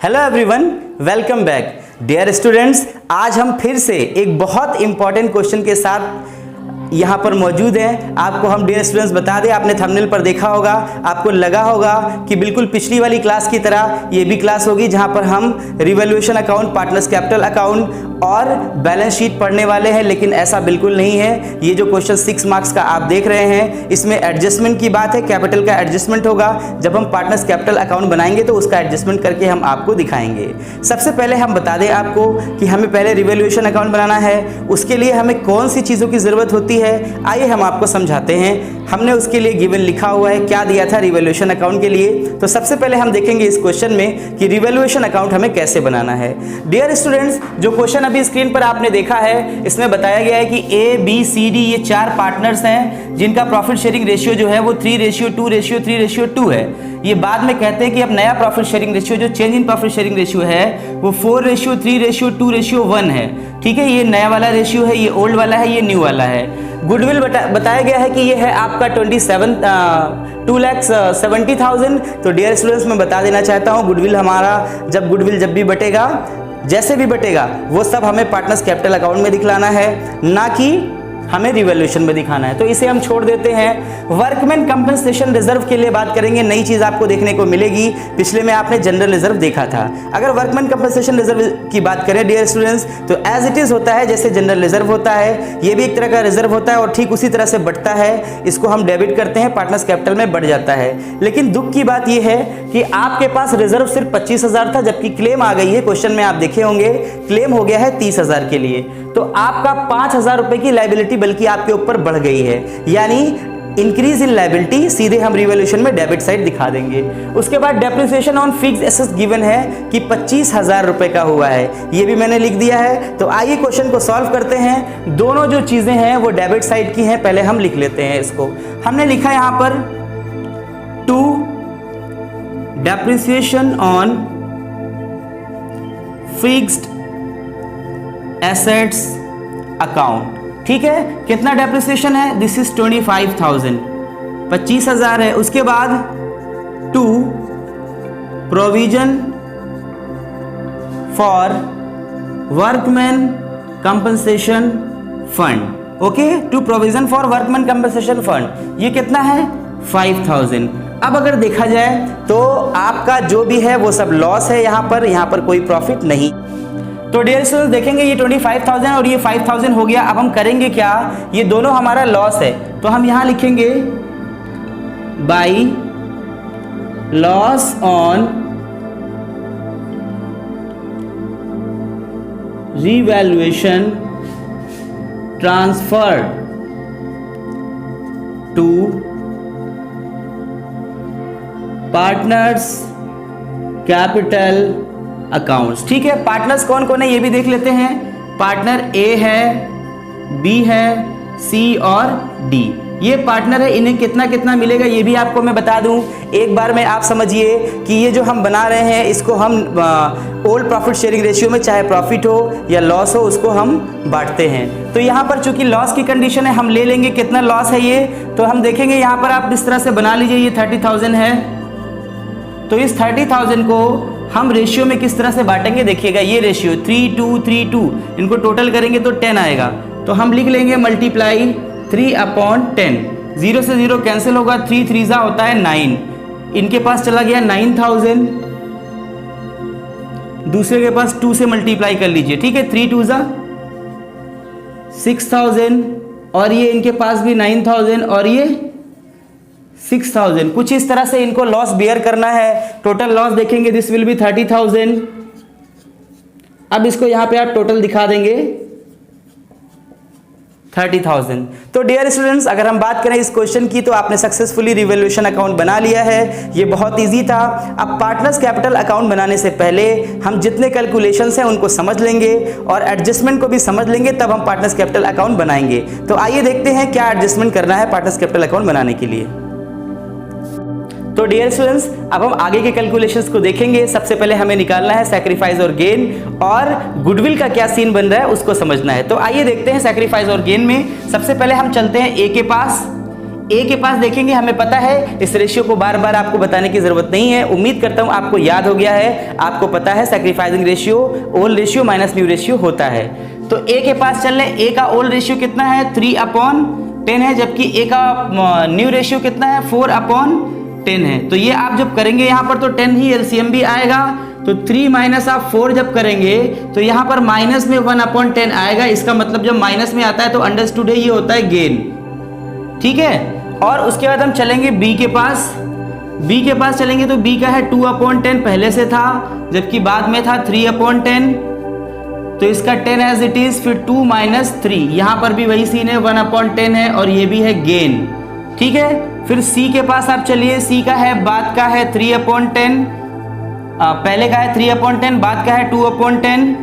Hello everyone, welcome back dear students. आज हम फिर से एक बहुत इंपॉर्टेंट क्वेश्चन के साथ यहाँ पर मौजूद हैं। आपको हम डियर स्टूडेंट्स बता दें, आपने थंबनेल पर देखा होगा, आपको लगा होगा कि बिल्कुल पिछली वाली क्लास की तरह ये भी क्लास होगी जहाँ पर हम revaluation account, partners capital account और बैलेंस शीट पढ़ने वाले हैं, लेकिन ऐसा बिल्कुल नहीं है। ये जो क्वेश्चन 6 मार्क्स का आप देख रहे हैं, इसमें एडजस्टमेंट की बात है, कैपिटल का एडजस्टमेंट होगा। जब हम पार्टनर्स कैपिटल अकाउंट बनाएंगे तो उसका एडजस्टमेंट करके हम आपको दिखाएंगे। सबसे पहले हम बता दें आपको कि हमें पहले रिवैल्यूएशन अकाउंट बनाना है, उसके लिए हमें कौन सी चीज़ों की ज़रूरत होती है, आइए हम आपको समझाते हैं। हमने उसके लिए गिवन लिखा हुआ है, क्या दिया था रिवैल्यूएशन अकाउंट के लिए। तो सबसे पहले हम देखेंगे इस क्वेश्चन में कि रिवैल्यूएशन अकाउंट हमें कैसे बनाना है। डियर स्टूडेंट्स, जो क्वेश्चन अभी स्क्रीन पर आपने देखा है, इसमें बताया गया है कि ए बी सी डी ये 4 पार्टनर्स हैं जिनका प्रॉफिट शेयरिंग रेशियो जो है वो 3:2:3:2 है। ये बाद में कहते हैं कि अब नया प्रॉफिट शेयरिंग रेशियो जो change in profit sharing ratio है वो 4:3:2:1 है। ठीक है, ये नया वाला रेशियो है, ये ओल्ड वाला है, ये न्यू वाला है। गुडविल बताया गया है कि ये है आपका 2,70,000। तो डियर स्टूडेंट्स, मैं बता देना चाहता हूँ गुडविल जब भी बटेगा, जैसे भी बटेगा, वो सब हमें पार्टनर्स कैपिटल अकाउंट में दिखलाना है, ना कि हमें रिवैल्यूएशन में दिखाना है। तो इसे हम छोड़ देते हैं। वर्कमैन कंपनसेशन रिजर्व के लिए बात करेंगे, नई चीज आपको देखने को मिलेगी। पिछले में आपने जनरल रिजर्व देखा था। अगर वर्कमैन कंपनसेशन रिजर्व की बात करें डियर स्टूडेंट्स, तो एज इट इज होता है जैसे जनरल रिजर्व होता है, ये भी एक तरह का रिजर्व होता है और ठीक उसी तरह से बढ़ता है। इसको हम डेबिट करते हैं, पार्टनर्स कैपिटल में बढ़ जाता है। लेकिन दुख की बात यह है कि आपके पास रिजर्व सिर्फ 25,000 था, जबकि क्लेम आ गई है। क्वेश्चन में आप देखे होंगे क्लेम हो गया है 30,000 के लिए। तो आपका 5,000 रुपए की लायबिलिटी बल्कि आपके ऊपर बढ़ गई है, यानी इंक्रीज इन लायबिलिटी सीधे हम रिवैल्यूएशन में डेबिट साइड दिखा देंगे। उसके बाद depreciation on fixed assets given है कि 25,000 रुपए का हुआ है, ये भी मैंने लिख दिया है। तो आइए क्वेश्चन को सॉल्व करते हैं। दोनों जो चीजें हैं वो डेबिट साइड की हैं, पहले हम लिख लेते हैं इसको। हमने लिखा यहां पर to depreciation on fixed assets account. ठीक है, कितना डेप्रिसिएशन है? दिस इज 25,000, 25,000 है। उसके बाद to provision for workman compensation fund. Okay, to provision for workman compensation fund, ये कितना है? 5,000। अब अगर देखा जाए तो आपका जो भी है वो सब लॉस है, यहां पर कोई प्रॉफिट नहीं। तो डियर स्टूडेंट्स देखेंगे ये 25,000 और ये 5,000 हो गया। अब हम करेंगे क्या, ये दोनों हमारा लॉस है, तो हम यहां लिखेंगे by loss on revaluation transferred to partners capital accounts. ठीक है, पार्टनर्स कौन कौन है ये भी देख लेते हैं। पार्टनर ए है, बी है, सी और डी, ये पार्टनर है। इन्हें कितना कितना मिलेगा ये भी आपको मैं बता दूं। एक बार में आप समझिए कि ये जो हम बना रहे हैं इसको हम ओल्ड प्रॉफिट शेयरिंग रेशियो में, चाहे प्रॉफिट हो या लॉस हो, उसको हम बांटते हैं। तो यहाँ पर चूंकि लॉस की कंडीशन है, हम ले लेंगे कितना लॉस है ये, तो हम देखेंगे यहाँ पर आप इस तरह से बना लीजिए। ये 30,000 है, तो इस 30,000 को हम रेशियो में किस तरह से बांटेंगे देखिएगा। ये रेशियो 3:2:3:2, इनको टोटल करेंगे तो 10 आएगा। तो हम लिख लेंगे मल्टीप्लाई 3/10। 0 से 0 कैंसिल होगा, 3 3 होता है 9। इनके पास चला गया 9,000, दूसरे के पास 2 से मल्टीप्लाई कर लीजिए। ठीक है, 3 2 6,000 और ये इनके पास भी 9,000 और ये 6,000। कुछ इस तरह से इनको लॉस बियर करना है। टोटल लॉस देखेंगे, दिस विल बी 30,000। अब इसको यहां पे आप टोटल दिखा देंगे 30,000। तो डियर स्टूडेंट्स, अगर हम बात करें इस क्वेश्चन की, तो आपने सक्सेसफुली रिवैल्यूएशन अकाउंट बना लिया है। ये बहुत इजी था। अब पार्टनर्स कैपिटल अकाउंट बनाने से पहले हम जितने कैलकुलेशंस हैं उनको समझ लेंगे और एडजस्टमेंट को भी समझ लेंगे, तब हम पार्टनर्स कैपिटल अकाउंट बनाएंगे। तो आइए देखते हैं क्या एडजस्टमेंट करना है पार्टनर्स कैपिटल अकाउंट बनाने के लिए। तो डियर स्टूडेंट्स, अब हम आगे के कैलकुलेशंस को देखेंगे। सबसे पहले हमें निकालना है सैक्रिफाइस और गेन, और गुडविल का क्या सीन बन रहा है उसको समझना है। तो आइए देखते हैं सैक्रिफाइस और गेन में। सबसे पहले हम चलते हैं ए के पास। ए के पास देखेंगे, हमें पता है, इस रेशियो को बार बार आपको बताने की जरूरत नहीं है, उम्मीद करता हूं आपको याद हो गया है। आपको पता है sacrificing ratio old ratio minus new ratio होता है। तो ए के पास चल रहे, ए का ओल्ड रेशियो कितना है 3/10 है, जबकि ए का न्यू रेशियो कितना है 4/10 है। तो ये आप जब करेंगे यहाँ पर तो 10 ही एलसीएम भी आएगा, तो 3 माइनस आप 4 जब करेंगे तो यहाँ पर माइनस में 1/10 आएगा। इसका मतलब जब माइनस में आता है तो अंडरस्टूड है ये होता है गेन, ठीक है। और उसके बाद हम चलेंगे बी के पास, बी के पास चलेंगे तो बी का है 2/10 पहले से था, जबकि बाद में था 3/10, तो इसका 10 एज इट इज, फिर 2 माइनस 3, यहाँ पर भी वही सीन है 1/10 है और ये भी है गेन, ठीक है। फिर सी के पास आप चलिए, सी का है बाद का है 3/10, पहले का है 3/10, बाद का है 2/10,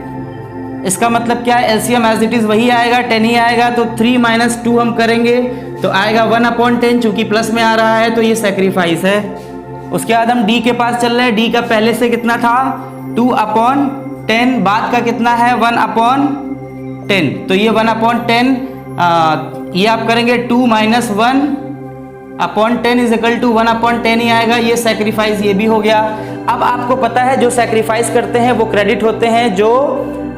इसका मतलब क्या है एलसीएम एज इट इज वही आएगा 10 ही आएगा, तो 3 माइनस 2 हम करेंगे तो आएगा 1/10, चूंकि प्लस में आ रहा है तो ये सैक्रिफाइस है। उसके बाद हम डी के पास चल रहे हैं, डी का पहले से कितना था 2/10, बाद का कितना है 1/10, तो ये 1/10 ये आप करेंगे 2 माइनस 1/10 इज इक्वल टू 1/10 ही आएगा, ये सैक्रिफाइस ये भी हो गया। अब आपको पता है जो सैक्रिफाइस करते हैं वो क्रेडिट होते हैं, जो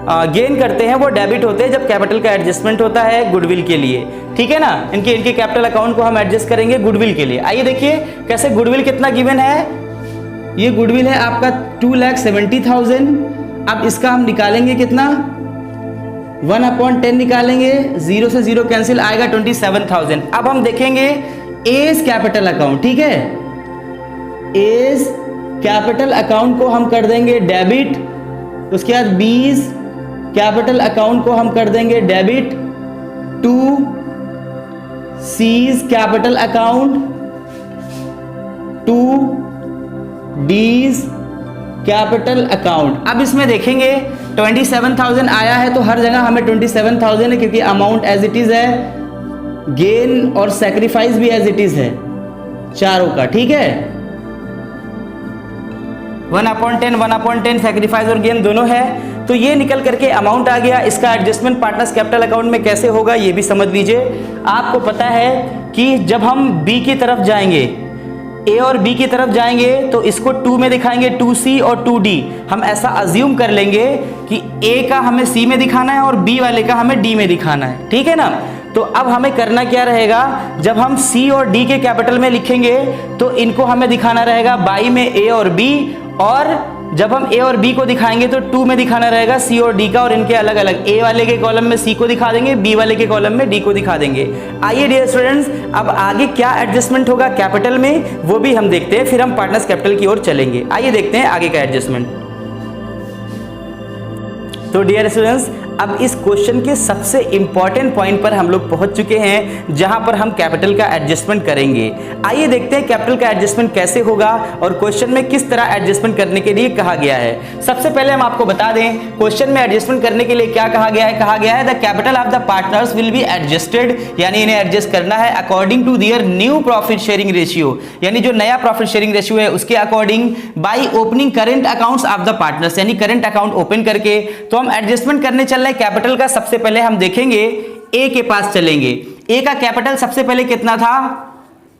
गेन करते हैं वो डेबिट होते हैं जब कैपिटल का एडजस्टमेंट होता है गुडविल के लिए, ठीक है ना। इनके कैपिटल अकाउंट को हम एडजस्ट करेंगे गुडविल के लिए। आइए देखिए कैसे गुडविल कितना गिवन है, ये गुडविल है आपका 2,70,000। अब इसका हम निकालेंगे कितना 1/10 निकालेंगे, 0 से 0 कैंसिल आएगा 27,000। अब हम देखेंगे एज कैपिटल अकाउंट, ठीक है, एज कैपिटल अकाउंट को हम कर देंगे डेबिट, उसके बाद बीज कैपिटल अकाउंट को हम कर देंगे debit, to C's capital account, to D's capital account. अब इसमें देखेंगे 27,000 आया है तो हर जगह हमें 27,000 है, क्योंकि अमाउंट एज इट इज है, गेन और सैक्रिफाइस भी एज इट इज है चारों का, ठीक है। 1/10 1/10 सैक्रिफाइस और गेन दोनों है, तो ये निकल करके अमाउंट आ गया। इसका एडजस्टमेंट पार्टनर्स कैपिटल अकाउंट में कैसे होगा ये भी समझ लीजिए। आपको पता है कि जब हम बी की तरफ जाएंगे, ए और बी की तरफ जाएंगे तो इसको 2 में दिखाएंगे, 2C और 2D। हम ऐसा अज्यूम कर लेंगे कि ए का हमें सी में दिखाना है और बी वाले का हमें डी में दिखाना है, ठीक है ना। तो अब हमें करना क्या रहेगा, जब हम सी और डी के कैपिटल में लिखेंगे तो इनको हमें दिखाना रहेगा बाई में ए और बी, और जब हम ए और बी को दिखाएंगे तो 2 में दिखाना रहेगा सी और डी का, और इनके अलग अलग, ए वाले के कॉलम में सी को दिखा देंगे, बी वाले के कॉलम में डी को दिखा देंगे। आइए डियर स्टूडेंट्स, अब आगे क्या एडजस्टमेंट होगा कैपिटल में वो भी हम देखते हैं, फिर हम पार्टनर्स कैपिटल की ओर चलेंगे। आइए देखते हैं आगे का एडजस्टमेंट। तो डियर स्टूडेंट्स, अब इस क्वेश्चन के सबसे इंपॉर्टेंट पॉइंट पर हम लोग पहुंच चुके हैं, जहां पर हम कैपिटल का एडजस्टमेंट करेंगे। आइए देखते हैं कैपिटल का एडजस्टमेंट कैसे होगा और क्वेश्चन में किस तरह एडजस्टमेंट करने के लिए कहा गया है। सबसे पहले हम आपको बता दें क्वेश्चन में एडजस्टमेंट करने के लिए क्या कहा गया है। कहा गया है the capital of the partners will be adjusted, यानी इन्हें एडजस्ट करना है according to their new profit sharing ratio, यानी जो नया प्रॉफिट शेयरिंग रेशियो है उसके according, by opening current accounts of the partners, यानी करंट अकाउंट ओपन करके। तो हम एडजस्टमेंट करने चल रहे हैं कैपिटल का। सबसे पहले हम देखेंगे ए के पास चलेंगे। ए का कैपिटल सबसे पहले कितना था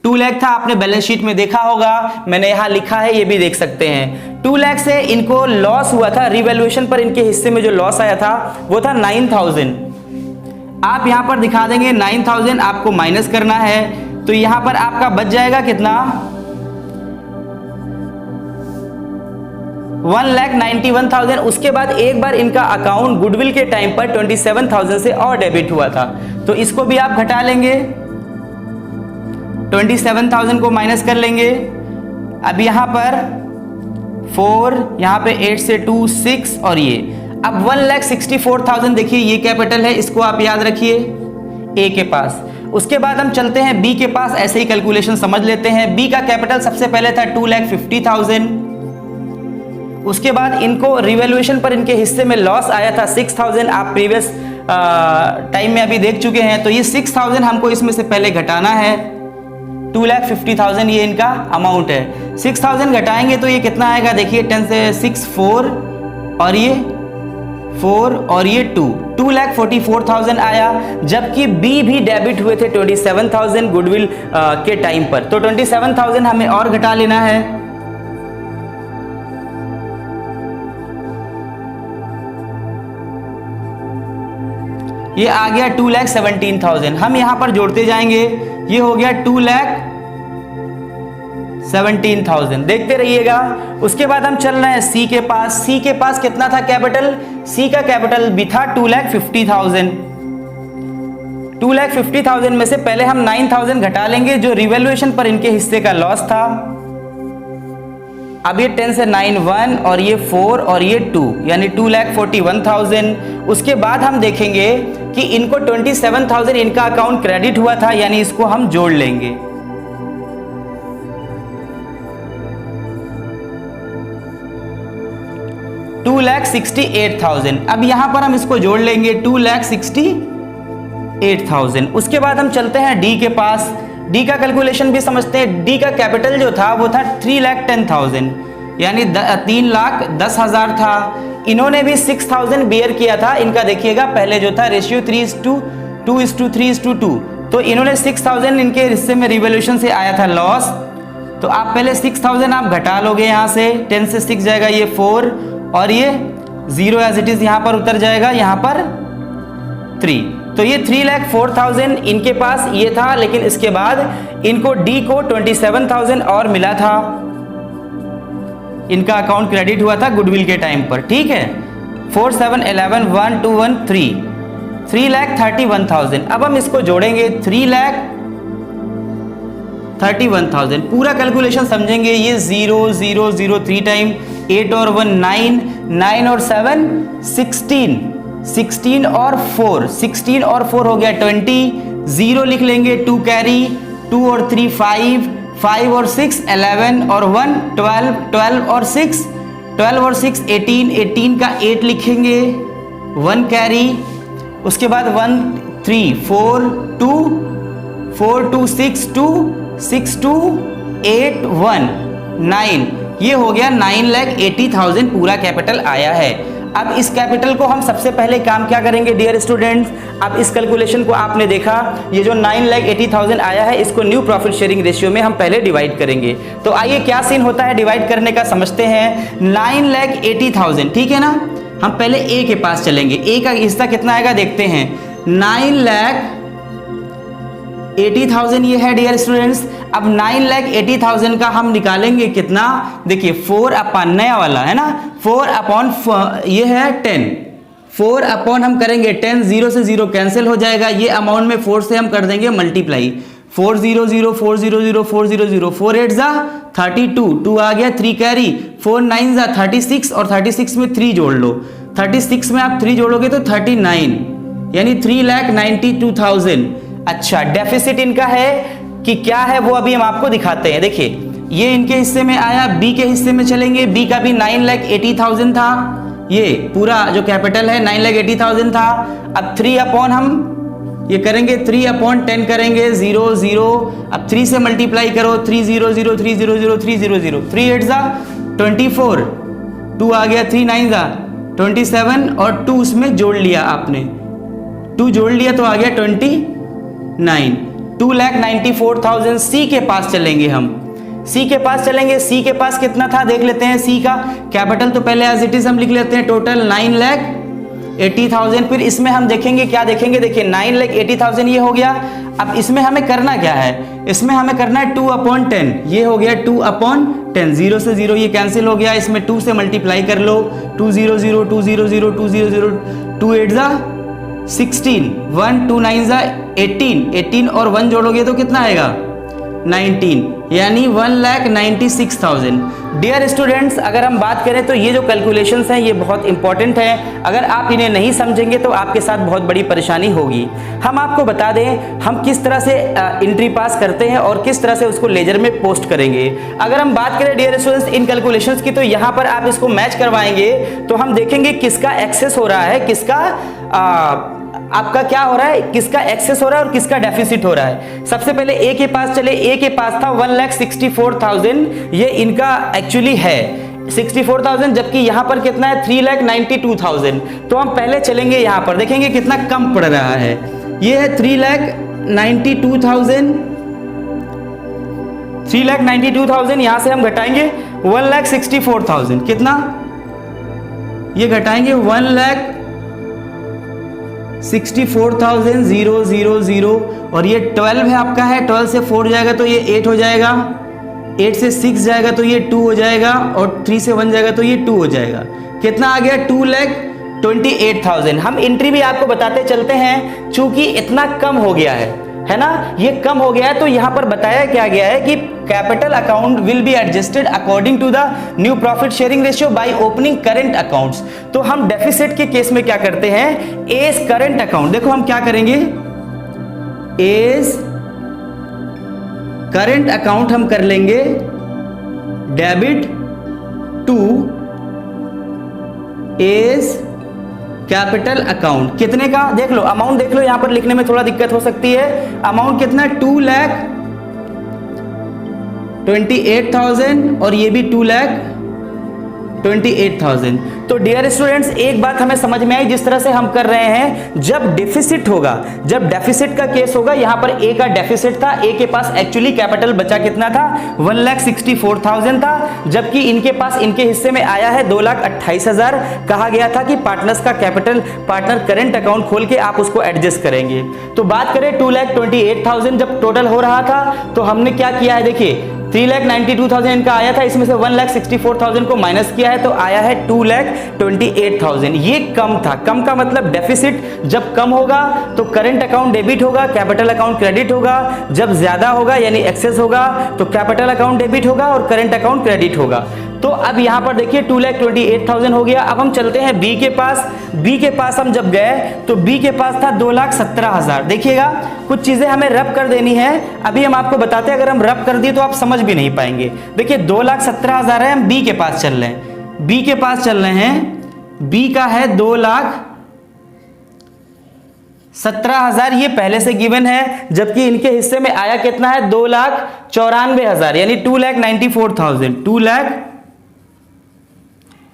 2 लाख था, आपने बैलेंस शीट में देखा होगा, मैंने यहां लिखा है, ये भी देख सकते हैं। 2 लाख से इनको लॉस हुआ था, रिवैल्यूएशन पर इनके हिस्से में जो लॉस आया था वो था 9,000। आप यहां पर दिखा देंगे 9,000 आपको माइनस करना है, तो यहां पर आपका बच जाएगा कितना 1,91,000। उसके बाद एक बार इनका अकाउंट गुडविल के टाइम पर 27,000 से और डेबिट हुआ था, तो इसको भी आप घटा लेंगे, 27,000 को माइनस कर लेंगे। अब यहां पर 4, यहां पे 8 से 2 6 और ये अब 1,64,000 देखिए ये कैपिटल है, इसको आप याद रखिए ए के पास। उसके बाद हम चलते हैं बी के पास, ऐसे ही कैलकुलेशन समझ लेते हैं। बी का कैपिटल सबसे पहले था 2,50,000। उसके बाद इनको रिवैल्यूएशन पर इनके हिस्से में लॉस आया था 6,000, आप प्रीवियस टाइम में अभी देख चुके हैं। तो ये 6,000 हमको इसमें से पहले घटाना है, 2,50,000 ये इनका अमाउंट है। 6,000 घटाएंगे तो ये कितना आएगा, देखिए 10 से 6 4 और ये 4 और ये 2,44,000 आया, जबकि बी भी डेबिट हुए थे 27,000 गुडविल के टाइम पर। तो 27,000 हमें और घटा लेना है। ये आ गया 2,17,000। हम यहां पर जोड़ते जाएंगे, ये हो गया 2,17,000। देखते रहिएगा। उसके बाद हम चल रहे हैं सी के पास। सी के पास कितना था कैपिटल? सी का कैपिटल भी था 2,50,000। 2,50,000 में से पहले हम 9,000 घटा लेंगे जो रिवैल्यूएशन पर इनके हिस्से का लॉस था। अब ये 10 से 9 1 और ये 4 और ये 2 यानी 2,41,000। उसके बाद हम देखेंगे कि इनको 27,000 इनका अकाउंट क्रेडिट हुआ था, यानी इसको हम जोड़ लेंगे। $2,68,000। अब यहां पर हम इसको जोड़ लेंगे 2,68,000। उसके बाद हम चलते हैं डी के पास। डी का कैलकुलेशन भी समझते हैं। डी का कैपिटल जो था वो था 3,10,000 यानी 3,10,000 था। इन्होंने भी 6,000 बेयर किया था। इनका देखिएगा पहले जो था रेशियो 3:2 तो इन्होंने 6,000 इनके हिस्से में रिवैल्यूएशन से आया था लॉस। तो आप पहले 6,000 आप घटा लोगे यहां से। 10 से 6 जाएगा ये 4 और ये 0 एज इट इज यहां पर उतर जाएगा, यहां पर 3। तो ये 3,04,000 इनके पास ये था, लेकिन इसके बाद इनको डी को 27,000 और मिला था। इनका अकाउंट क्रेडिट हुआ था गुडविल के टाइम पर। ठीक है, 4 7 11 1 2 1 3 3,31,000। अब हम इसको जोड़ेंगे 3,31,000। पूरा कैलकुलेशन समझेंगे। ये 0 0 0 3 टाइम, 8 और 1 9 9 और 7 16 16 और 4 हो गया 20। 0 लिख लेंगे, 2 कैरी, 2 और 3 5 5 और 6 11 और 1 12 12 और 6 12 और 6 18 18 का 8 लिखेंगे, 1 कैरी। उसके बाद 1 3 4 2 4 2 6 2 6 2 8 1 9। ये हो गया 9,80,000 पूरा कैपिटल आया है। अब इस कैपिटल को हम सबसे पहले काम क्या करेंगे डियर स्टूडेंट्स? अब इस कैलकुलेशन को आपने देखा, ये जो 9,80,000 आया है इसको न्यू प्रॉफिट शेयरिंग रेशियो में हम पहले डिवाइड करेंगे। तो आइए क्या सीन होता है डिवाइड करने का समझते हैं। 9,80,000 ठीक है ना। हम पहले ए के पास चलेंगे। ए का हिस्सा कितना आएगा देखते हैं। 9,80,000 ये है डियर स्टूडेंट्स। अब 9,80,000 का हम निकालेंगे कितना, देखिए 4 अपॉन नया वाला है ना, 4 अपॉन ये है 10, 4 अपॉन हम करेंगे 10, 0 से 0 कैंसिल हो जाएगा। ये अमाउंट में 4 से हम कर देंगे मल्टीप्लाई, 400 400 400 4 8 जा 32, 2 आ गया, 3 कैरी, 4 9 जा 36 और 36 में 3 जोड़ लो, 36 में आप 3 जोड़ोगे तो 39 यानी 3,92,000। अच्छा, डेफिसिट इनका है कि क्या है वो अभी हम आपको दिखाते हैं। देखिए ये इनके हिस्से में आया, बी के हिस्से में चलेंगे। बी का भी 9,80,000 था। ये पूरा जो कैपिटल है 9,80,000 था। अब 3 अपॉन हम ये करेंगे 3 अपॉन 10 करेंगे 0 0। अब 3 से मल्टीप्लाई करो 300 300 300 3 8 जा 24, 2 आ गया, 3 9 जा 27 और 2 उसमें जोड़ लिया आपने, 2 जोड़ लिया तो आ गया 29, 2,94,000। सी के पास चलेंगे हम, सी के पास चलेंगे। सी के पास कितना था देख लेते हैं। सी का कैपिटल तो पहले एज इट इज हम लिख लेते हैं, टोटल 9,80,000। फिर इसमें हम देखेंगे क्या देखेंगे, देखिए 9,80,000 ये हो गया। अब इसमें हमें करना क्या है, इसमें हमें करना है 2 अपॉन 10, ये हो गया 2 अपॉन 10, 0 से 0 ये कैंसिल हो गया, इसमें 2 से मल्टीप्लाई कर लो, 200 200 200 2 8 जा 16, 1 2 9 जा 18, 18 और 1 जोड़ोगे तो कितना आएगा 19 यानी 1,96,000। डियर स्टूडेंट्स, अगर हम बात करें तो ये जो कैलकुलेशंस हैं ये बहुत इंपॉर्टेंट हैं। अगर आप इन्हें नहीं समझेंगे तो आपके साथ बहुत बड़ी परेशानी होगी। हम आपको बता दें हम किस तरह से एंट्री पास करते हैं और किस तरह से उसको लेजर में पोस्ट करेंगे। अगर हम बात करें डियर स्टूडेंट्स इन कैलकुलेशंस की, तो यहाँ पर आप इसको मैच करवाएंगे तो हम देखेंगे किसका एक्सेस हो रहा है, किसका आपका क्या हो रहा है, किसका एक्सेस हो रहा है और किसका डेफिसिट हो रहा है। सबसे पहले ए के पास चले। ए के पास था 1,64,000, ये इनका एक्चुअली है। 64,000, जबकि यहां पर कितना है 3,92,000। तो हम पहले चलेंगे यहां पर, देखेंगे कितना कम पड़ रहा है। ये है 3,92,000, 3,92,000, यहां से हम घटाएंगे 1,64,000, कितना ये घटाएंगे 1,64,000 और ये 12 है आपका है, 12 से 4 जाएगा तो ये 8 हो जाएगा, 8 से 6 जाएगा तो ये 2 हो जाएगा और 3 से 1 जाएगा तो ये 2 हो जाएगा। कितना आ गया 2,28,000। हम एंट्री भी आपको बताते चलते हैं, चूंकि इतना कम हो गया है ना, ये कम हो गया है, तो यहां पर बताया क्या गया है कि capital account will be adjusted according to the new profit sharing ratio by opening current accounts. तो हम डेफिसिट के केस में क्या करते हैं, एज करंट अकाउंट, देखो हम क्या करेंगे, एज करंट अकाउंट हम कर लेंगे debit to A's capital account. कितने का देख लो, अमाउंट देख लो, यहां पर लिखने में थोड़ा दिक्कत हो सकती है। अमाउंट कितना, 2,28,000 और ये भी 2,28,000। तो डियर स्टूडेंट्स, एक बात हमें समझ में आई, जिस तरह से हम कर रहे हैं, जब डेफिसिट होगा, जब डेफिसिट का केस होगा, यहां पर ए का डेफिसिट था, ए के पास एक्चुअली कैपिटल बचा कितना था, 1,64,000 था, जबकि इनके पास इनके हिस्से में आया है 2,28,000। कहा गया था कि पार्टनर्स का कैपिटल पार्टनर करंट अकाउंट खोल के आप उसको एडजस्ट करेंगे। तो बात करें 2,28,000 जब टोटल हो रहा था, तो हमने क्या किया है, देखिए 3,92,000 इनका आया था, इसमें से 1,64,000 को माइनस किया है तो आया है 2,28,000। ये कम था, कम का मतलब डेफिसिट जब कम होगा तो करंट अकाउंट डेबिट होगा, कैपिटल अकाउंट क्रेडिट होगा, जब ज्यादा होगा यानी एक्सेस होगा तो कैपिटल अकाउंट डेबिट होगा और करंट अकाउंट क्रेडिट होगा। तो अब यहां पर देखिए 2,28,000 हो गया। अब हम चलते हैं बी के पास। बी के पास हम जब गए तो बी के पास था 2,17,000। देखिएगा कुछ चीजें हमें रब कर देनी है, अभी हम आपको बताते हैं, अगर हम रब कर दिए तो आप समझ भी नहीं पाएंगे। देखिए 2,17,000 है, हम बी के पास चल रहे हैं, बी के पास चल रहे हैं, बी का है 2,17,000, ये पहले से गिवन है, जबकि इनके हिस्से में आया कितना है 2,94,000 यानी 2,94,000,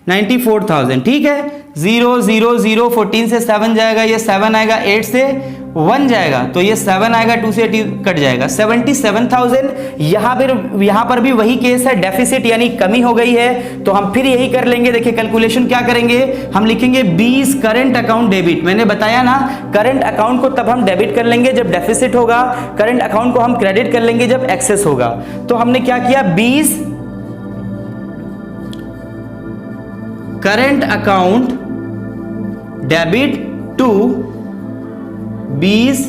2,94,000। ठीक है, 0 0 0 14 से 7 जाएगा, ये 7 आएगा, 8 से 1 जाएगा तो ये 7 आएगा, 2 से 2 कट जाएगा, 77,000। यहां पर भी वही केस है, डेफिसिट यानी कमी हो गई है, तो हम फिर यही कर लेंगे। देखिए कैलकुलेशन क्या करेंगे, हम लिखेंगे 20 करंट अकाउंट डेबिट। मैंने बताया ना, करंट अकाउंट को तब हम डेबिट कर लेंगे जब डेफिसिट होगा, करंट अकाउंट को हम क्रेडिट कर लेंगे जब एक्सेस होगा। तो हमने क्या किया, 20 current account debit to 20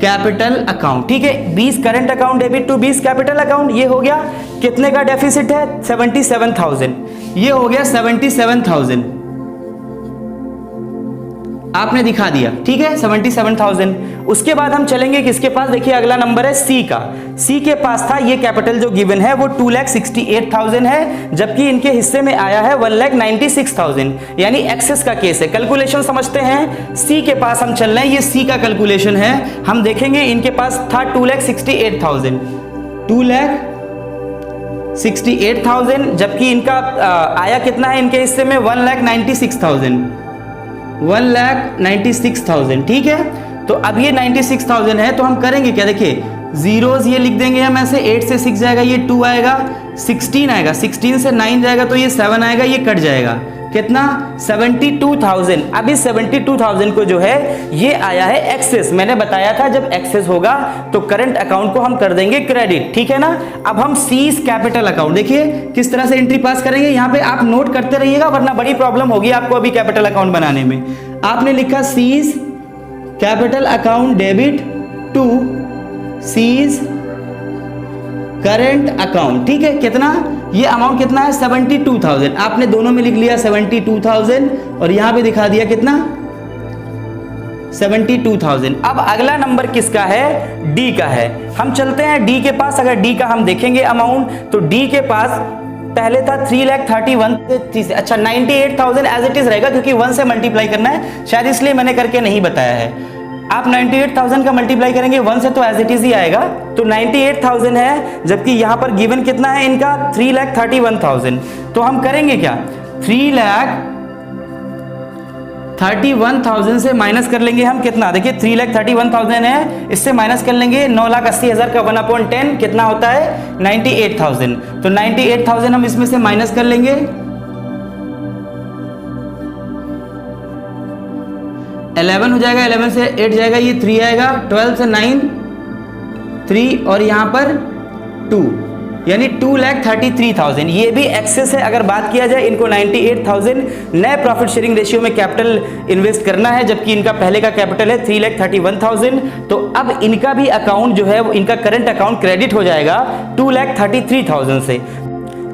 capital account. ठीक है, 20 current account debit to 20 capital account. ये हो गया, कितने का डेफिसिट है 77,000, ये हो गया 77,000 आपने दिखा दिया। ठीक है, 77,000। उसके बाद हम चलेंगे किसके पास, देखिए अगला नंबर है सी का। सी के पास था, ये कैपिटल जो गिवन है वो 2,68,000 है, जबकि इनके हिस्से में आया है 1,96,000 यानी एक्सेस का केस है। कैलकुलेशन समझते हैं, सी के पास हम चल रहे हैं, ये सी का कैलकुलेशन है। हम देखेंगे इनके पास था 2,68,000, 2,68,000, जबकि इनका आया कितना है इनके हिस्से में 1,96,000, 1,96,000। ठीक है, तो अब ये 96,000 है, तो हम करेंगे क्या, देखिए जीरोस ये लिख देंगे हम ऐसे, 8 से 6 जाएगा, ये 2 आएगा, 16 आएगा, 16 से 9 जाएगा तो ये 7 आएगा, ये कट जाएगा, कितना 72,000। अब इस 72,000 को जो है ये आया है एक्सेस। मैंने बताया था जब एक्सेस होगा तो करंट अकाउंट को हम कर देंगे क्रेडिट। ठीक है ना, अब हम सीज कैपिटल अकाउंट, देखिए किस तरह से एंट्री पास करेंगे, यहां पे आप नोट करते रहिएगा वरना बड़ी प्रॉब्लम होगी आपको अभी कैपिटल अकाउंट बनाने में। आपने लिखा C's capital account debit to C's current account. ठीक है, कितना, ये अमाउंट कितना है 72,000, आपने दोनों में लिख लिया 72,000 और यहां पे दिखा दिया कितना 72,000। अब अगला नंबर किसका है, डी का है। हम चलते हैं डी के पास। अगर डी का हम देखेंगे अमाउंट, तो डी के पास पहले था 3,31,000, अच्छा 98,000 एज इट इज रहेगा क्योंकि 1 से मल्टीप्लाई करना है, शायद इसलिए मैंने करके नहीं बताया है। आप 98,000 का मल्टीप्लाई करेंगे 1 से तो एज इट इज ही आएगा, तो 98,000 है, जबकि यहां पर गिवन कितना है इनका 3,31,000। तो हम करेंगे क्या, 3,31,000 से माइनस कर लेंगे हम कितना, देखिए 3,31,000 है, इससे माइनस कर लेंगे 9,80,000 का 1/10 कितना होता है 98,000। तो 98,000 हम इसमें से माइनस कर लेंगे, 11 हो जाएगा, 11 से 8 जाएगा, ये 3 आएगा, 12 से 9 3 और यहां पर 2, यानी 2,33,000। ये भी एक्सेस है। अगर बात किया जाए, इनको 98,000 नए प्रॉफिट शेयरिंग रेशियो में कैपिटल इन्वेस्ट करना है, जबकि इनका पहले का कैपिटल है 3,31,000। तो अब इनका भी अकाउंट जो है वो इनका करंट अकाउंट क्रेडिट हो जाएगा 2,33,000 से।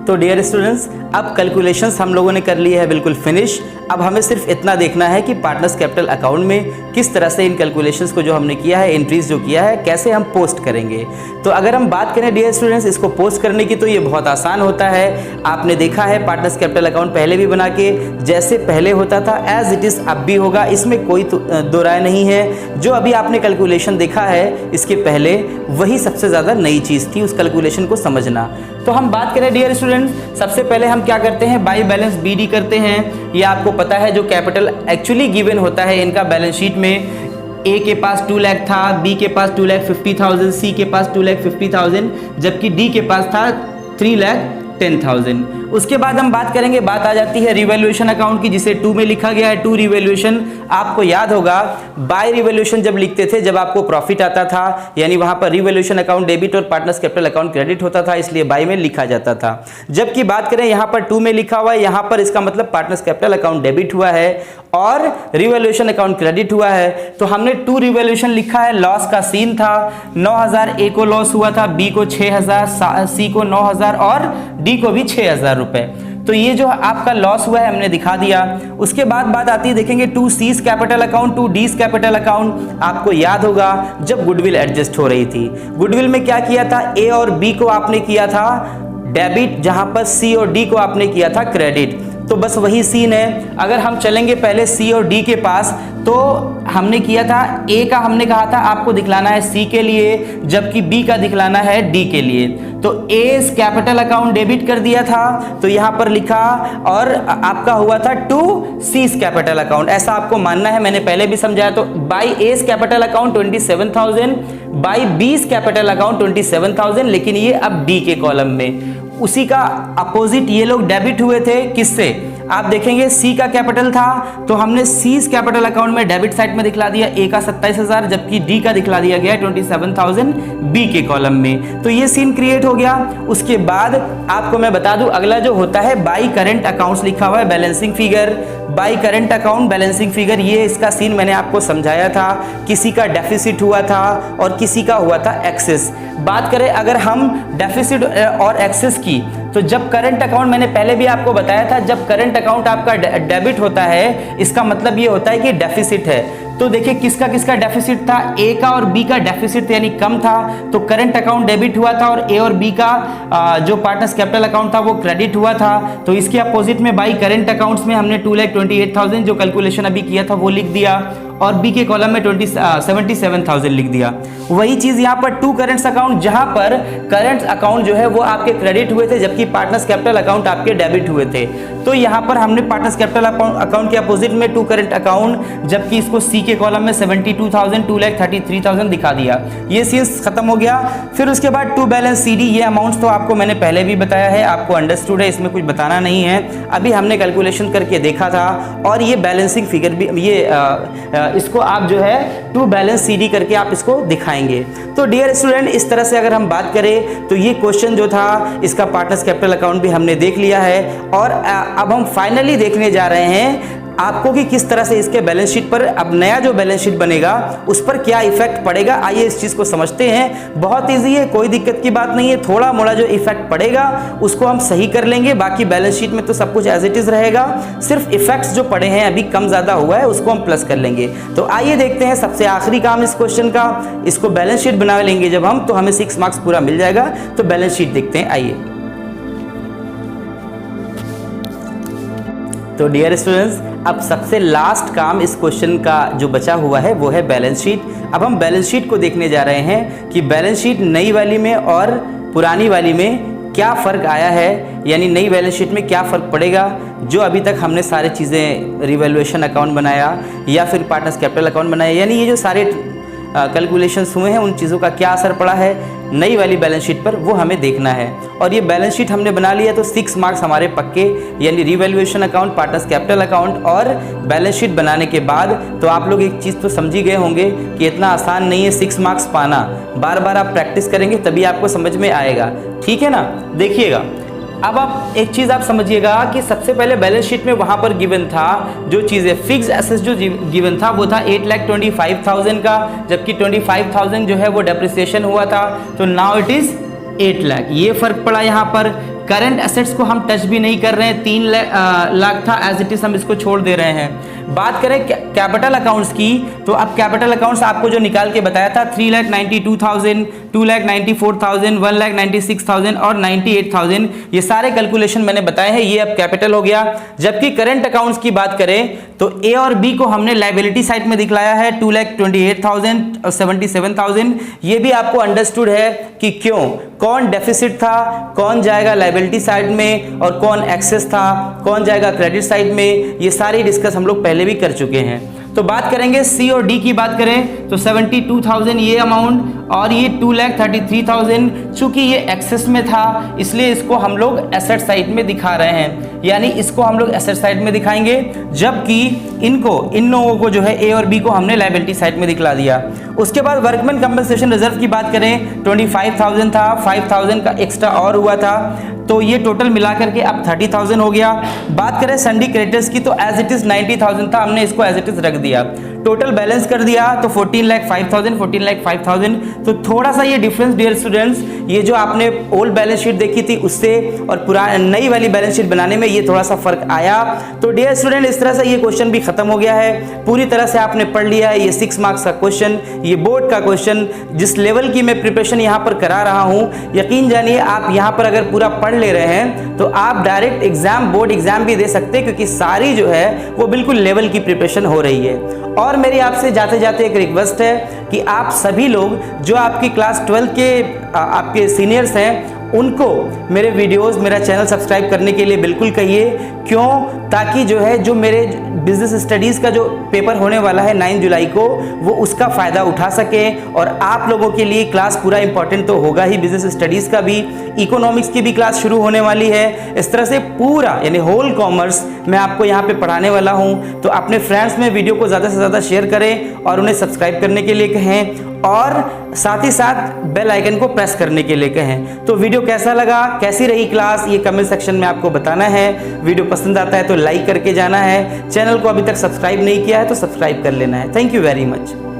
तो डियर स्टूडेंट्स, अब कैलकुलेशंस हम लोगों ने कर लिए है बिल्कुल फिनिश। अब हमें सिर्फ इतना देखना है कि पार्टनर्स कैपिटल अकाउंट में किस तरह से इन कैलकुलेशंस को जो हमने किया है, एंट्रीज जो किया है, कैसे हम पोस्ट करेंगे। तो अगर हम बात करें डियर स्टूडेंट्स इसको पोस्ट करने की, तो ये बहुत आसान होता है। आपने देखा है पार्टनर्स कैपिटल अकाउंट पहले भी बना के, जैसे पहले होता था एज इट इज़ अब भी होगा, इसमें कोई दो राय नहीं है। जो अभी आपने कैलकुलेशन देखा है इसके पहले, वही सबसे ज़्यादा नई चीज़ थी, उस कैलकुलेशन को समझना। तो हम बात करें डियर स्टूडेंट्स, सबसे पहले हम क्या करते हैं, बाई बैलेंस BD करते हैं। ये आपको पता है जो कैपिटल एक्चुअली गिवन होता है इनका बैलेंस शीट में, A के पास 2 लाख था, B के पास 2,50,000, C के पास 2,50,000, जबकि D के पास था 3,10,000। उसके बाद हम बात करेंगे, बात आ जाती है रिवैल्यूएशन अकाउंट की, जिसे 2 में लिखा गया है। 2 रिवैल्यूएशन आपको याद होगा, बाय रिवैल्यूएशन जब लिखते थे, जब आपको प्रॉफिट आता था, यानी वहां पर रिवैल्यूएशन अकाउंट डेबिट और पार्टनर्स कैपिटल अकाउंट क्रेडिट होता था, इसलिए बाय में लिखा जाता था। जबकि बात करें यहां पर 2 में लिखा हुआ है, यहां पर इसका मतलब पार्टनर्स कैपिटल अकाउंट डेबिट हुआ है और रिवैल्यूएशन अकाउंट क्रेडिट हुआ है। तो हमने 2 रिवैल्यूएशन लिखा है, लॉस का सीन था 9,000, A को लॉस हुआ था, B को 6,000, C को 9,000 और D को भी 6,000 रुपए। तो ये जो आपका लॉस हुआ है हमने दिखा दिया। उसके बाद बात आती है, देखेंगे 2 C's capital account, 2 D's capital account. आपको याद होगा जब गुडविल एडजस्ट हो रही थी, गुडविल में क्या किया था, A और B को आपने किया था डेबिट, जहां पर C और D को आपने किया था क्रेडिट। तो बस वही सीन है। अगर हम चलेंगे पहले C और D के पास, तो हमने किया था A का, हमने कहा था आपको दिखलाना है C के लिए, जबकि B का दिखलाना है D के लिए। तो A's कैपिटल अकाउंट डेबिट कर दिया था, तो यहां पर लिखा, और आपका हुआ था 2 C's कैपिटल अकाउंट, ऐसा आपको मानना है, मैंने पहले भी समझाया। तो by A's capital account 27,000, by B's capital account 27,000, लेकिन ये अब D के कॉलम में। उसी का अपोजिट ये लोग डेबिट हुए थे, किससे, आप देखेंगे C का कैपिटल था, तो हमने C's कैपिटल अकाउंट में डेबिट साइड में दिखला दिया A का 27,000, जबकि D का दिखला दिया गया 27,000 B के कॉलम में। तो ये सीन क्रिएट हो गया। उसके बाद आपको मैं बता दूं, अगला जो होता है बाई करंट अकाउंट्स लिखा हुआ है, balancing figure, by current account balancing figure. ये इसका सीन मैंने आपको समझाया था, किसी का डेफिसिट हुआ था और किसी का हुआ था एक्सेस। बात करें अगर हम डेफिसिट और एक्सेस की, तो जब करंट अकाउंट, मैंने पहले भी आपको बताया था, जब करंट अकाउंट आपका डेबिट होता है, इसका मतलब ये होता है कि डेफिसिट है। तो देखिए किसका किसका डेफिसिट था, A का और B का डेफिसिट यानी कम था, तो करंट अकाउंट डेबिट हुआ था, और A और B का जो पार्टनर्स कैपिटल अकाउंट था वो क्रेडिट हुआ था। तो इसके अपोजिट में बाई करंट अकाउंट्स में हमने 2,28,000 जो कैलकुलेशन अभी किया था वो लिख दिया, और B के कॉलम में 77,000 लिख दिया। वही चीज यहाँ पर 2 करंट अकाउंट, जहां पर करंट अकाउंट जो है वो आपके क्रेडिट हुए थे, जबकि पार्टनर्स कैपिटल अकाउंट आपके डेबिट हुए थे। तो यहाँ पर हमने पार्टनर्स कैपिटल अकाउंट के अपोजिट में 2 करंट अकाउंट, जबकि इसको C के कॉलम में 72,000, 2,33,000 दिखा दिया। ये सीन्स खत्म हो गया। फिर उसके बाद 2 बैलेंस CD, ये अमाउंट्स तो आपको मैंने पहले भी बताया है, आपको अंडरस्टूड है, इसमें कुछ बताना नहीं है। अभी हमने कैलकुलेशन करके देखा था, और ये बैलेंसिंग फिगर भी, ये इसको आप जो है 2 बैलेंस CD करके आप इसको दिखाएंगे। तो डियर स्टूडेंट, इस तरह से अगर हम बात करें तो ये क्वेश्चन जो था, इसका पार्टनर्स कैपिटल अकाउंट भी हमने देख लिया है, और अब हम फाइनली देखने जा रहे हैं आपको कि किस तरह से इसके बैलेंस शीट पर, अब नया जो बैलेंस शीट बनेगा उस पर क्या इफेक्ट पड़ेगा। आइए इस चीज को समझते हैं। बहुत इजी है, कोई दिक्कत की बात नहीं है। थोड़ा मोड़ा जो इफेक्ट पड़ेगा उसको हम सही कर लेंगे, बाकी बैलेंस शीट में तो सब कुछ एज इट इज रहेगा। सिर्फ इफेक्ट्स जो पड़े हैं, अभी कम ज्यादा हुआ है, उसको हम प्लस कर लेंगे। तो आइए देखते हैं सबसे आखिरी काम इस क्वेश्चन का, इसको बैलेंस शीट बना लेंगे जब हम, तो हमें 6 मार्क्स पूरा मिल जाएगा। तो बैलेंस शीट देखते हैं, आइए। तो डियर स्टूडेंट्स, अब सबसे लास्ट काम इस क्वेश्चन का जो बचा हुआ है वो है बैलेंस शीट। अब हम बैलेंस शीट को देखने जा रहे हैं कि बैलेंस शीट नई वाली में और पुरानी वाली में क्या फ़र्क आया है, यानी नई बैलेंस शीट में क्या फ़र्क पड़ेगा। जो अभी तक हमने सारी चीज़ें रिवैल्यूएशन अकाउंट बनाया या फिर पार्टनर्स कैपिटल अकाउंट बनाया, यानी ये जो सारे कैलकुलेशंस हुए हैं उन चीज़ों का क्या असर पड़ा है नई वाली बैलेंस शीट पर, वो हमें देखना है। और ये बैलेंस शीट हमने बना लिया तो 6 मार्क्स हमारे पक्के, यानी revaluation account, partners capital account और बैलेंस शीट बनाने के बाद तो आप लोग एक चीज़ तो समझ ही गए होंगे कि इतना आसान नहीं है 6 मार्क्स पाना। बार बार आप प्रैक्टिस करेंगे तभी आपको समझ में आएगा, ठीक है ना। देखिएगा, अब आप एक चीज़ आप समझिएगा कि सबसे पहले बैलेंस शीट में वहाँ पर गिवन था जो चीज़ें फिक्स एसेट्स जो गिवन था वो था 8,25,000 का, जबकि 25,000 जो है वो डेप्रिसिएशन हुआ था, तो नाउ इट इज़ 8 लाख। ये फ़र्क पड़ा यहाँ पर। करंट एसेट्स को हम टच भी नहीं कर रहे हैं, 3 लाख था एज इट इज़, हम इसको छोड़ दे रहे हैं। बात करें कैपिटल अकाउंट्स की, तो अब कैपिटल अकाउंट्स आपको जो निकाल के बताया था 3,92,000, 2,94,000, 1,96,000 और 98,000, ये सारे कैलकुलेशन मैंने बताए हैं, ये अब कैपिटल हो गया। जबकि करंट अकाउंट्स की बात करें तो ए और बी को हमने लाइबिलिटी साइड में दिखलाया है 2,28,000 और 77,000। ये भी आपको अंडरस्टूड है कि क्यों, कौन डेफिसिट था, कौन जाएगा लाइबिलिटी साइड में और कौन एक्सेस था, कौन जाएगा क्रेडिट साइड में, ये सारी डिस्कस हम लोग पहले भी कर चुके हैं। तो बात करेंगे सी और डी की बात करें तो 72,000 ये अमाउंट और ये 2,33,000, चूंकि ये एक्सेस में था इसलिए इसको हम लोग एसेट साइड में दिखा रहे हैं, यानी इसको हम लोग एसेट साइड में दिखाएंगे, जबकि इन लोगों को जो है ए और बी को हमने लाइबिलिटी साइड में दिखला दिया। उसके बाद वर्कमैन कंपनसेशन रिजर्व की बात करें 25,000 था, 5,000 का एक्स्ट्रा और हुआ था, तो ये टोटल मिला करके अब 30,000 हो गया। बात करें सन्डी क्रेडिटर्स की तो एज इट इज 90,000 था, हमने इसको एज इट इज रख दिया। टोटल बैलेंस कर दिया तो 14,05,000, तो थोड़ा सा ये डिफरेंस डियर स्टूडेंट्स, ये जो आपने ओल्ड बैलेंस शीट देखी थी उससे और नई वाली बैलेंस शीट बनाने में ये थोड़ा सा फर्क आया। तो डियर स्टूडेंट, इस तरह से ये क्वेश्चन भी खत्म हो गया है, पूरी तरह से आपने पढ़ लिया है। ये 6 मार्क्स का क्वेश्चन, ये बोर्ड का क्वेश्चन, जिस लेवल की मैं प्रिपरेशन यहाँ पर करा रहा हूँ, यकीन जानिए आप यहाँ पर अगर पूरा पढ़ ले रहे हैं तो आप डायरेक्ट एग्जाम, बोर्ड एग्जाम भी दे सकते हैं, क्योंकि सारी जो है वो बिल्कुल लेवल की प्रिपरेशन हो रही है। और मेरी आपसे जाते जाते एक रिक्वेस्ट है कि आप सभी लोग जो आपकी क्लास 12 के आपके सीनियर्स हैं उनको मेरे वीडियोस, मेरा चैनल सब्सक्राइब करने के लिए बिल्कुल कहिए। क्यों? ताकि जो है जो मेरे बिजनेस स्टडीज़ का जो पेपर होने वाला है 9 जुलाई को, वो उसका फ़ायदा उठा सके। और आप लोगों के लिए क्लास पूरा इंपॉर्टेंट तो होगा ही, बिजनेस स्टडीज़ का भी, इकोनॉमिक्स की भी क्लास शुरू होने वाली है। इस तरह से पूरा यानी होल कॉमर्स मैं आपको यहाँ पे पढ़ाने वाला हूँ। तो अपने फ्रेंड्स में वीडियो को ज़्यादा से ज़्यादा शेयर करें और उन्हें सब्सक्राइब करने के लिए कहें, और साथ ही साथ बेल आइकन को प्रेस करने के लिए कहें। तो वीडियो कैसा लगा, कैसी रही क्लास, ये कमेंट सेक्शन में आपको बताना है। वीडियो पसंद आता है तो लाइक करके जाना है। चैनल को अभी तक सब्सक्राइब नहीं किया है तो सब्सक्राइब कर लेना है। Thank you very much.